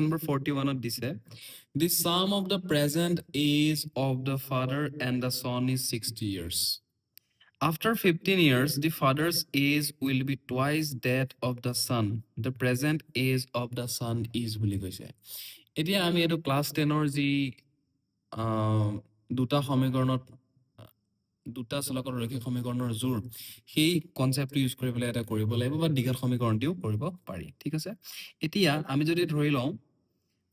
number 41 of this. The sum of the present age of the father and the son is 60 years. After 15 years, the father's age will be twice that of the son. The present age of the son is বুলি কৈছে। এতিয়া আমি এইটো class 10-ৰ যি দুটা সমীকৰণত দুটা চলকৰ ৰৈখিক সমীকৰণৰ জোৰ সেই কনচেপ্টটো ইউজ কৰি পেলাই এটা কৰিব লাগিব বা দ্বিঘাত সমীকৰণটিও কৰিব পাৰি। ঠিক আছে, এতিয়া আমি যদি ধৰি লওঁ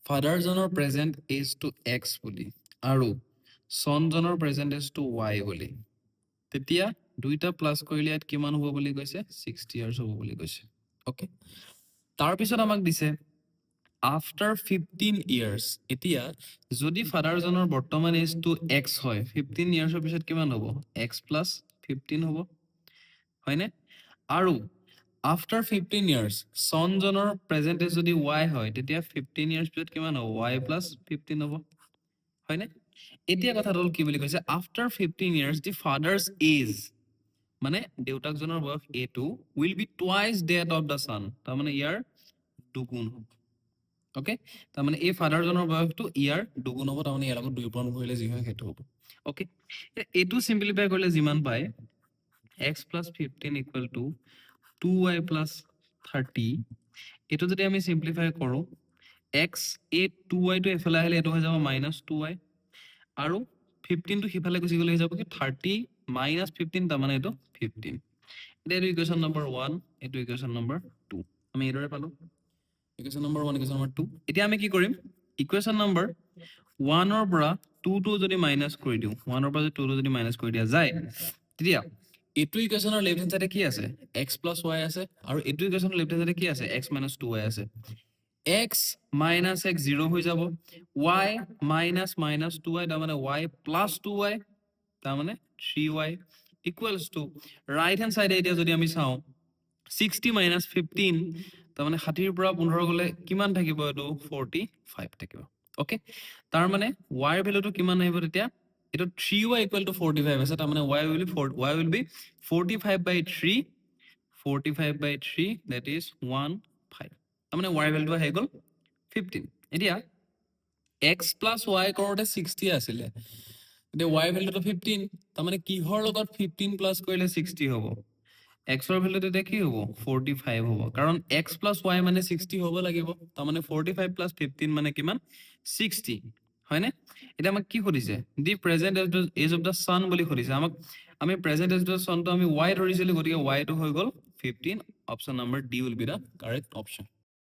ফাদাৰজনৰ প্ৰেজেণ্ট এজটো এক্স বুলি আৰু চনজনৰ প্ৰেজেণ্ট এজটো ৱাই বুলি, তেতিয়া দুইটা প্লাছ কৰিলে ইয়াত কিমান হ'ব বুলি কৈছে 60 ইয়াৰ্ছ হ'ব বুলি কৈছে। অ'কে, তাৰপিছত আমাক দিছে আফটাৰ 15 ইয়াৰ্ছ। এতিয়া যদি ফাদাৰজনৰ বৰ্তমান এজটো এক্স হয় 15 ইয়াৰ্ছৰ পিছত কিমান হ'ব এক্স প্লাছ 15 হ'ব, হয়নে? আৰু আফটাৰ 15 ইয়াৰ্ছ চনজনৰ প্ৰেজেণ্ট এজ যদি ৱাই হয় তেতিয়া 15 ইয়াৰ্ছ পিছত কিমান হ'ব ৱাই প্লাছ 15 হ'ব, হয়নে? এতিয়া কথাটো হ'ল কি বুলি কৈছে after 15 years the father's age মানে দেউতাকজনৰ বয়স এইটো will be twice that of the son, তাৰমানে ইয়াৰ দুগুণ হ'ব। অ'কে, তাৰমানে এই ফাদাৰজনৰ বয়সটো ইয়াৰ দুগুণ হ'ব, তাৰমানে ইয়াৰ লগত 2 পূৰণ কৰিলে যি হয় সেইটো হ'ব। অ'কে, এইটো চিম্পলিফাই কৰিলে যিমান পায় x plus 15 equal to 2y plus 30, এইটো যদি আমি চিম্পলিফাই কৰোঁ x এই 2yটো এফালে আহিলে এইটো হৈ যাব -2y আৰু 15টো সিফালে গুচি গ'লে হৈ যাব কি 30 - 15, তাৰমানে এইটো 15। এতিয়া এইটো ইকুৱেশ্যন নম্বৰ 1, এইটো ইকুৱেশ্যন নম্বৰ 2 আমি এইদৰে পালোঁ। Equation number 1 equation number 2। এতিয়া আমি কি কৰিম ইকুৱেশ্যন নম্বৰ 1-ৰ পৰা 2টো যদি মাইনাছ কৰি দিওঁ 1-ৰ পৰা যদি 2টো যদি মাইনাছ কৰি দিয়া যায় তেতিয়া এইটো ইকুৱেশ্যনৰ লেফ্ট হেণ্ড সাইডে কি আছে x প্লাছ y আছে আৰু এইটো ইকুৱেশ্যনৰ লেফ্ট হেণ্ড সাইডে কি আছে x মাইনাছ 2y আছে। x মাইনাছ x 0 হৈ যাব, y মাইনাছ মাইনাছ 2y তাৰমানে y প্লাছ 2y তাৰমানে 3y equals to right hand সাইডে এতিয়া যদি আমি চাওঁ 60 মাইনাছ 15 তাৰমানে 60ৰ পৰা 15 গ'লে কিমান থাকিব এইটো 45 থাকিব। অ'কে, তাৰমানে y ৰ ভেলুটো কিমান আহিব তেতিয়া এইটো 3y ইকুৱেল টু 45 আছে, তাৰমানে y will be 45/3 that is 15, তাৰমানে y ভেলুটো আহি গ'ল 15। এতিয়া x প্লাছ y কৰোঁতে 60 আছিলে, এতিয়া y ভেলুটো 15, তাৰমানে কিহৰ লগত 15 প্লাছ কৰিলে 60 হ'ব x ৰ ভেলু তেতিয়া কি হ'ব 45 হ'ব, কাৰণ x প্লাছ y মানে 60 হ'ব লাগিব, তাৰমানে 45 প্লাছ 15 মানে কিমান 60, হয়নে? এতিয়া আমাক কি সুধিছে the present age of the son বুলি সুধিছে আমাক, আমি প্ৰেজেণ্ট এজ অফ দ্য ছানটো আমি y ধৰিছিলোঁ, গতিকে y টো হৈ গ'ল 15। Option number D will be the correct option.